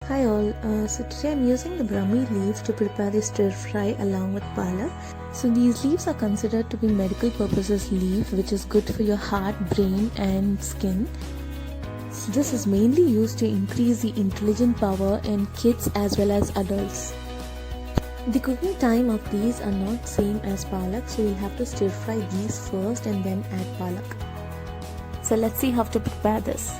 Hi all, so today I'm using the Brahmi leaf to prepare the stir fry along with Palak. So these leaves are considered to be medical purposes leaf which is good for your heart, brain and skin. So this is mainly used to increase the intelligent power in kids as well as adults. The cooking time of these are not same as Palak, so we'll have to stir fry these first and then add Palak. So let's see how to prepare this.